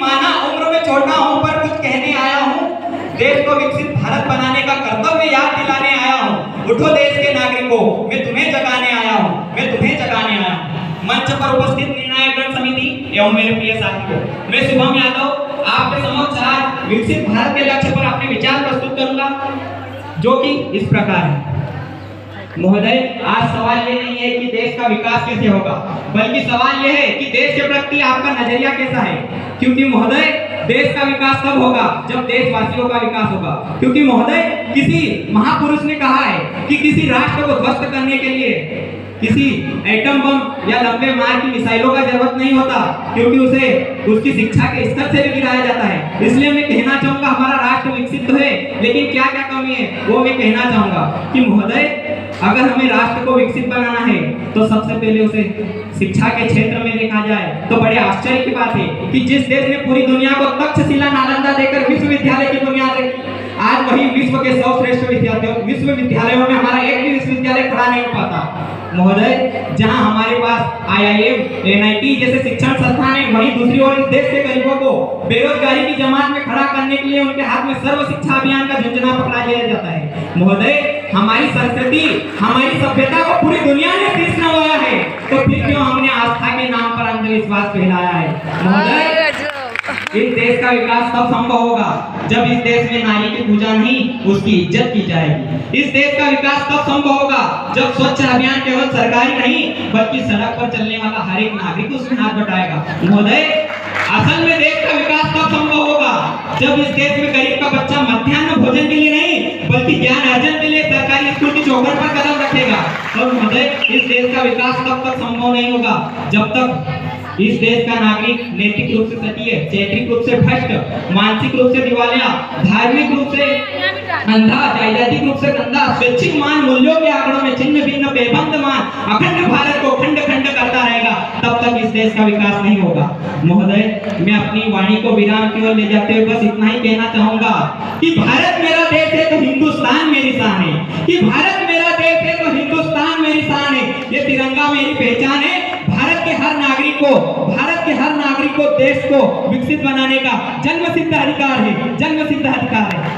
माना उम्र में छोटा हूँ पर कुछ कहने आया हूँ। देश को विकसित भारत बनाने का कर्तव्य याद दिलाने आया हूँ। उठो देश के नागरिकों, मैं तुम्हें जगाने आया हूँ, मैं तुम्हें जगाने आया हूँ। मंच पर उपस्थित निर्णायक गण समिति एवं मेरे प्रिय साथियों, मैं शुभम यादव आपके समक्ष आज विकसित भारत के लक्ष्य पर अपने विचार प्रस्तुत करूंगा, जो कि इस प्रकार है। महोदय, आज सवाल ये नहीं है कि देश का विकास कैसे होगा, बल्कि सवाल ये है कि देश के प्रति आपका नजरिया कैसा है। क्योंकि महोदय, देश का विकास तब होगा जब देशवासियों का विकास होगा। क्योंकि महोदय, किसी महापुरुष ने कहा है कि किसी राष्ट्र को ध्वस्त करने के लिए किसी एटम बम या लंबे मार की मिसाइलों का जरूरत नहीं होता, क्योंकि उसे उसकी शिक्षा के स्तर से भी गिराया जाता है। इसलिए मैं कहना चाहूंगा, हमारा राष्ट्र विकसित तो है, लेकिन क्या क्या कमी है वो मैं कहना चाहूंगा कि महोदय, अगर हमें राष्ट्र को विकसित बनाना है तो सबसे पहले उसे शिक्षा के क्षेत्र में देखा जाए तो बड़े आश्चर्य की बात है कि जिस देश ने पूरी दुनिया को तक्षशिला नालंदा देकर विश्वविद्यालय की बुनियाद रखी, आज वही विश्व के 100 श्रेष्ठ विश्वविद्यालयों में हमारा एक भी विश्वविद्यालय खड़ा नहीं हो पाता। महोदय, जहां हमारे पास IIM, NIT जैसे शिक्षण संस्थान है, वहीं दूसरी ओर इस देश के गरीबों को बेरोजगारी की जमात में खड़ा करने के लिए उनके हाथ में सर्व शिक्षा अभियान का झंझना पकड़ा दिया जाता है। महोदय, हमारी संस्कृति, हमारी सभ्यता को पूरी दुनिया ने शीश नवाया है, तो फिर क्यों हमने आस्था के नाम पर अंधविश्वास फैलाया है। महोदय, इस देश का विकास तब संभव होगा जब इस देश में नारी की पूजा नहीं, उसकी इज्जत की जाएगी। इस देश का विकास तब संभव होगा जब स्वच्छ अभियान केवल सरकारी नहीं, बल्कि सड़क पर चलने वाला हर एक नागरिक उसमें हाथ बटाएगा। महोदय, असल में देश का विकास तब संभव होगा जब इस देश में गरीब का बच्चा मध्याह्न भोजन के लिए नहीं, बल्कि ज्ञान अर्जन के लिए सरकारी स्कूल की चौखट पर कदम रखेगा। और महोदय, इस देश का विकास तब तक संभव नहीं होगा जब तक इस देश का नागरिक नैतिक रूप से सती है, चैत्रिक रूप से भ्रष्ट, मानसिक रूप से दिवालिया, धार्मिक रूप से अंधा, राजनीतिक रूप से गंदा, स्वैच्छिक मान मूल्यों के आंकड़ों में छिन्न भिन्न बेबंद मान अखंड भारत को खंड खंड करता रहेगा, तब तक इस देश का विकास नहीं होगा। महोदय, मैं अपनी वाणी को विराम की ओर ले जाते हुए बस इतना ही कहना चाहूंगा कि भारत मेरा देश है तो हिंदुस्तान मेरी शान है, कि भारत मेरा देश है तो हिंदुस्तान मेरी शान है। ये तिरंगा मेरी पहचान है। भारत के हर नागरिक को देश को विकसित बनाने का जन्मसिद्ध अधिकार है, जन्मसिद्ध अधिकार है।